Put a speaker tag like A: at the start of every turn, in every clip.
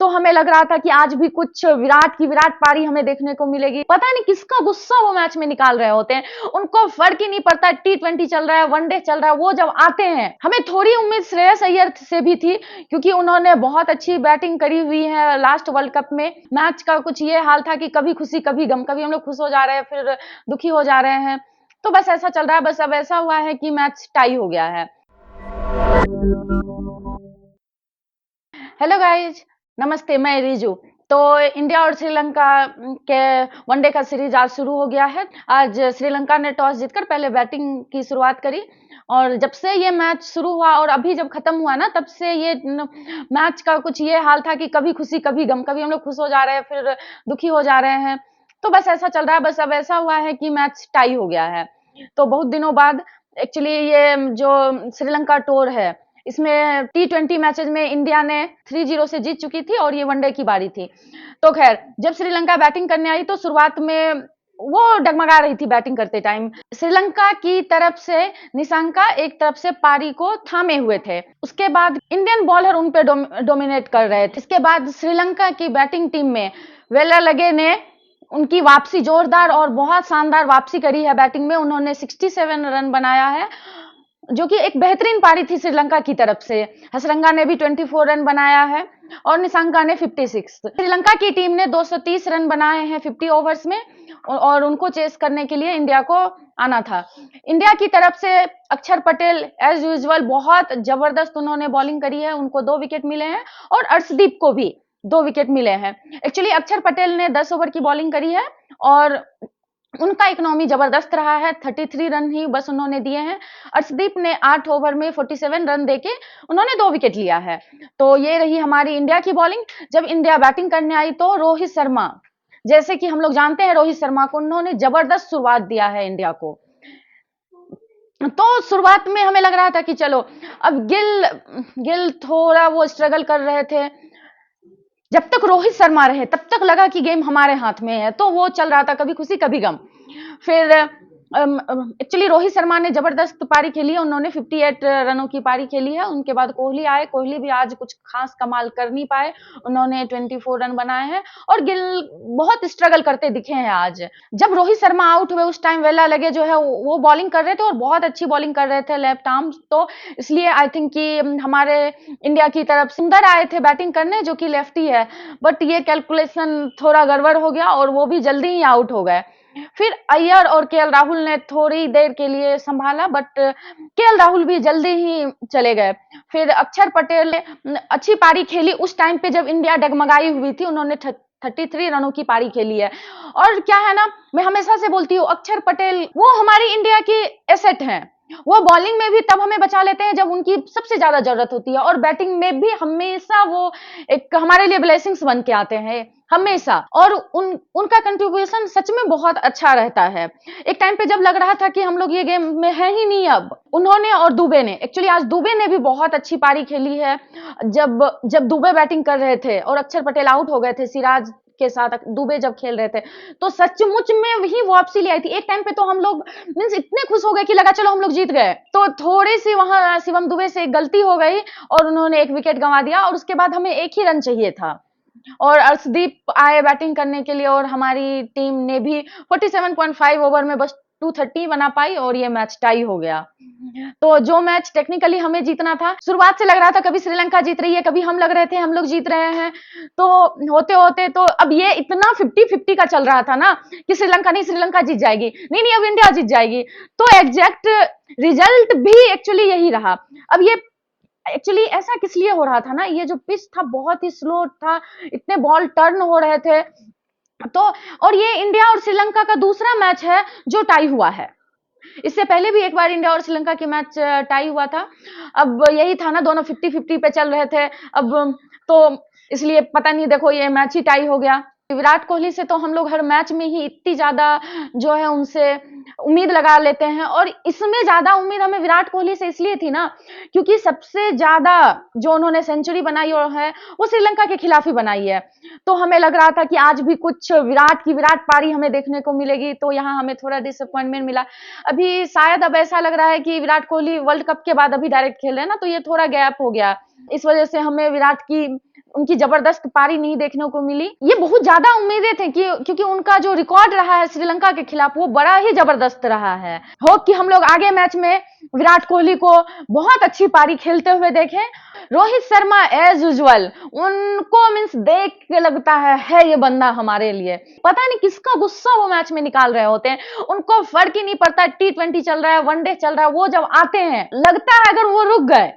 A: तो हमें लग रहा था कि आज भी कुछ विराट पारी हमें देखने को मिलेगी। पता नहीं किसका गुस्सा वो मैच में निकाल रहे होते हैं, उनको फर्क ही नहीं पड़ता T20 चल रहा है, वनडे चल रहा है, वो जब आते हैं। हमें थोड़ी उम्मीद श्रेयस अय्यर से भी थी, क्योंकि उन्होंने बहुत अच्छी बैटिंग करी हुई है लास्ट वर्ल्ड कप में। मैच का कुछ ये हाल था कि कभी खुशी कभी गम, कभी हम लोग खुश हो जा रहे हैं फिर दुखी हो जा रहे हैं, तो बस ऐसा चल रहा है। बस अब ऐसा हुआ है कि मैच टाई हो गया है। हेलो गाइज, नमस्ते, मैं रिजू। तो इंडिया और श्रीलंका के वनडे का सीरीज आज शुरू हो गया है। आज श्रीलंका ने टॉस जीतकर पहले बैटिंग की शुरुआत करी, और जब से ये मैच शुरू हुआ और अभी जब खत्म हुआ ना, तब से ये मैच का कुछ ये हाल था कि कभी खुशी कभी गम, कभी हम लोग खुश हो जा रहे हैं फिर दुखी हो जा रहे हैं, तो बस ऐसा चल रहा है। बस अब ऐसा हुआ है कि मैच टाई हो गया है। तो बहुत दिनों बाद एक्चुअली ये जो श्रीलंका टूर है, इसमें T20 मैचेज में इंडिया ने 3-0 से जीत चुकी थी और ये वनडे की बारी थी। तो खैर, जब श्रीलंका बैटिंग करने आई तो शुरुआत में वो डगमगा रही थी बैटिंग करते टाइम। श्रीलंका की तरफ से निशंका एक तरफ से पारी को थामे हुए थे, उसके बाद इंडियन बॉलर उन पे डोमिनेट कर रहे थे। इसके बाद श्रीलंका की बैटिंग टीम में वेलालगे ने उनकी वापसी, जोरदार और बहुत शानदार वापसी करी है बैटिंग में। उन्होंने 67 रन बनाया है, जो कि एक बेहतरीन पारी थी श्रीलंका की तरफ से। हसरंगा ने भी 24 रन बनाया है और निशंका ने 56। श्रीलंका की टीम ने 230 रन बनाए हैं 50 ओवर्स में, और उनको चेस करने के लिए इंडिया को आना था। इंडिया की तरफ से अक्षर पटेल एज यूजुअल बहुत जबरदस्त उन्होंने बॉलिंग करी है, उनको 2 विकेट मिले हैं, और अर्शदीप को भी 2 विकेट मिले हैं। एक्चुअली अक्षर पटेल ने 10 ओवर की बॉलिंग करी है और उनका इकोनॉमी जबरदस्त रहा है, 33 रन ही बस उन्होंने दिए हैं। अर्शदीप ने 8 ओवर में 47 रन देके उन्होंने 2 विकेट लिया है। तो ये रही हमारी इंडिया की बॉलिंग। जब इंडिया बैटिंग करने आई तो रोहित शर्मा, जैसे कि हम लोग जानते हैं रोहित शर्मा को, उन्होंने जबरदस्त शुरुआत दिया है इंडिया को। तो शुरुआत में हमें लग रहा था कि चलो अब गिल थोड़ा वो स्ट्रगल कर रहे थे। जब तक रोहित शर्मा रहे तब तक लगा कि गेम हमारे हाथ में है, तो वो चल रहा था कभी खुशी कभी गम। फिर एक्चुअली रोहित शर्मा ने जबरदस्त पारी खेली है, उन्होंने 58 रनों की पारी खेली है। उनके बाद कोहली आए, कोहली भी आज कुछ खास कमाल कर नहीं पाए, उन्होंने 24 रन बनाए हैं, और गिल बहुत स्ट्रगल करते दिखे हैं आज। जब रोहित शर्मा आउट हुए उस टाइम वेलालगे जो है वो बॉलिंग कर रहे थे, और बहुत अच्छी बॉलिंग कर रहे थे लेफ्ट आर्म, तो इसलिए आई थिंक कि हमारे इंडिया की तरफ सुंदर आए थे बैटिंग करने, जो कि लेफ्टी है, बट ये कैलकुलेशन थोड़ा गड़बड़ हो गया और वो भी जल्दी ही आउट हो गए। फिर अय्यर और केएल राहुल ने थोड़ी देर के लिए संभाला, बट केएल राहुल भी जल्दी ही चले गए। फिर अक्षर पटेल ने अच्छी पारी खेली उस टाइम पे जब इंडिया डगमगाई हुई थी, उन्होंने 33 रनों की पारी खेली है। और क्या है ना, मैं हमेशा से बोलती हूँ, अक्षर पटेल वो हमारी इंडिया की एसेट हैं। वो बॉलिंग में भी तब हमें बचा लेते हैं जब उनकी सबसे ज्यादा जरूरत होती है, और बैटिंग में भी हमेशा वो एक हमारे लिए ब्लेसिंग्स बन के आते हैं हमेशा। और उनका कंट्रीब्यूशन सच में बहुत अच्छा रहता है। एक टाइम पे जब लग रहा था कि हम लोग ये गेम में है ही नहीं, अब उन्होंने और दुबे ने, एक्चुअली आज दुबे ने भी बहुत अच्छी पारी खेली है। जब दुबे बैटिंग कर रहे थे और अक्षर पटेल आउट हो गए थे सिराज के साथ, दुबे जब खेल रहे थे, तो सचमुच में ही वापसी ले आई थी। एक टाइम पे तो हम लोग मींस इतने खुश हो गए कि लगा चलो हम लोग जीत गए। तो थोड़ी सी वहां शिवम दुबे से गलती हो गई और उन्होंने 1 विकेट गंवा दिया, और उसके बाद हमें 1 ही रन चाहिए था, और अर्शदीप आए बैटिंग करने के लिए, और हमारी टीम ने भी 47.5 ओवर में बस 230 बना पाई, और ये मैच टाई हो गया। तो जो मैच टेक्निकली हमें जीतना था, शुरुआत से लग रहा था कभी श्रीलंका जीत रही है, कभी हम लग रहे थे हम लोग जीत रहे हैं, तो होते होते तो अब ये इतना 50-50 का चल रहा था ना कि श्रीलंका जीत जाएगी, नहीं अब इंडिया जीत जाएगी। तो एग्जैक्ट रिजल्ट भी एक्चुअली यही रहा। अब ये एक्चुअली ऐसा किस लिए हो रहा था ना, ये जो पिच था बहुत ही स्लो था, इतने बॉल टर्न हो रहे थे, तो और ये इंडिया और श्रीलंका का दूसरा मैच है जो टाई हुआ है। इससे पहले भी एक बार इंडिया और श्रीलंका के मैच टाई हुआ था। अब यही था ना, दोनों 50-50 पे चल रहे थे, अब तो इसलिए पता नहीं, देखो ये मैच ही टाई हो गया। विराट कोहली से तो हम लोग हर मैच में ही इतनी ज्यादा जो है उनसे उम्मीद लगा लेते हैं, और इसमें ज्यादा उम्मीद हमें विराट कोहली से इसलिए थी ना, क्योंकि सबसे ज्यादा जो उन्होंने सेंचुरी बनाई है वो श्रीलंका के खिलाफ ही बनाई है। तो हमें लग रहा था कि आज भी कुछ विराट पारी हमें देखने को मिलेगी, तो यहाँ हमें थोड़ा डिसअपॉइंटमेंट मिला। अभी शायद अब ऐसा लग रहा है कि विराट कोहली वर्ल्ड कप के बाद अभी डायरेक्ट खेल रहे हैं ना, तो ये थोड़ा गैप हो गया, इस वजह से हमें विराट की उनकी जबरदस्त पारी नहीं देखने को मिली। ये बहुत ज्यादा उम्मीदें थे कि क्योंकि उनका जो रिकॉर्ड रहा है श्रीलंका के खिलाफ वो बड़ा ही जबरदस्त रहा है। होप कि हम लोग आगे मैच में विराट कोहली को बहुत अच्छी पारी खेलते हुए देखें। रोहित शर्मा एज यूजुअल, उनको मींस देख के लगता है ये बंदा हमारे लिए, पता नहीं किसका गुस्सा वो मैच में निकाल रहे होते हैं। उनको फर्क ही नहीं पड़ता T20 चल रहा है, वनडे चल रहा है, वो जब आते हैं लगता है अगर वो रुक गए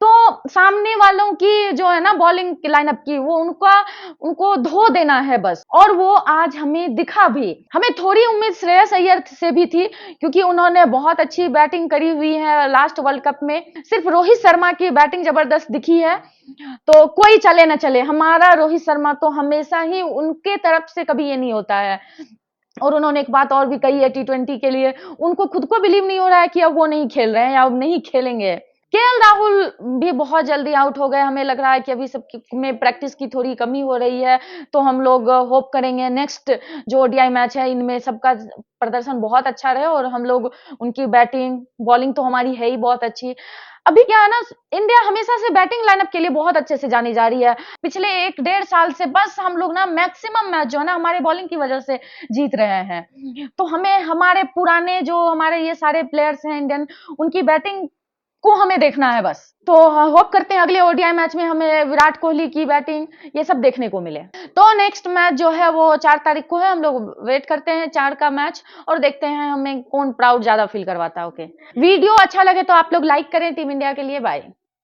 A: तो सामने वालों की जो है ना बॉलिंग की लाइनअप की वो उनको धो देना है बस। और वो आज हमें दिखा भी। हमें थोड़ी उम्मीद श्रेयस अय्यर से भी थी क्योंकि उन्होंने बहुत अच्छी बैटिंग करी हुई है लास्ट वर्ल्ड कप में। सिर्फ रोहित शर्मा की बैटिंग जबरदस्त दिखी है, तो कोई चले ना चले, हमारा रोहित शर्मा तो हमेशा ही उनके तरफ से कभी ये नहीं होता है। और उन्होंने एक बात और भी कही है T20 के लिए, उनको खुद को बिलीव नहीं हो रहा है कि अब वो नहीं खेल रहे हैं या अब नहीं खेलेंगे। केएल राहुल भी बहुत जल्दी आउट हो गए। हमें लग रहा है कि अभी सब में प्रैक्टिस की थोड़ी कमी हो रही है, तो हम लोग होप करेंगे नेक्स्ट जो ओडीआई मैच है इनमें सबका प्रदर्शन बहुत अच्छा रहे और हम लोग उनकी बैटिंग बॉलिंग तो हमारी है ही बहुत अच्छी। अभी क्या है ना, इंडिया हमेशा से बैटिंग लाइनअप के लिए बहुत अच्छे से जानी जा रही है। पिछले 1-1.5 साल से बस हम लोग ना मैक्सिमम मैच जो है ना हमारे बॉलिंग की वजह से जीत रहे हैं। तो हमें हमारे पुराने जो हमारे ये सारे प्लेयर्स हैं इंडियन, उनकी बैटिंग को हमें देखना है बस। तो होप करते हैं अगले ओडीआई मैच में हमें विराट कोहली की बैटिंग ये सब देखने को मिले। तो नेक्स्ट मैच जो है वो 4 तारीख को है। हम लोग वेट करते हैं 4 का मैच और देखते हैं हमें कौन प्राउड ज्यादा फील करवाता है। ओके, वीडियो अच्छा लगे तो आप लोग लाइक करें टीम इंडिया के लिए। बाय।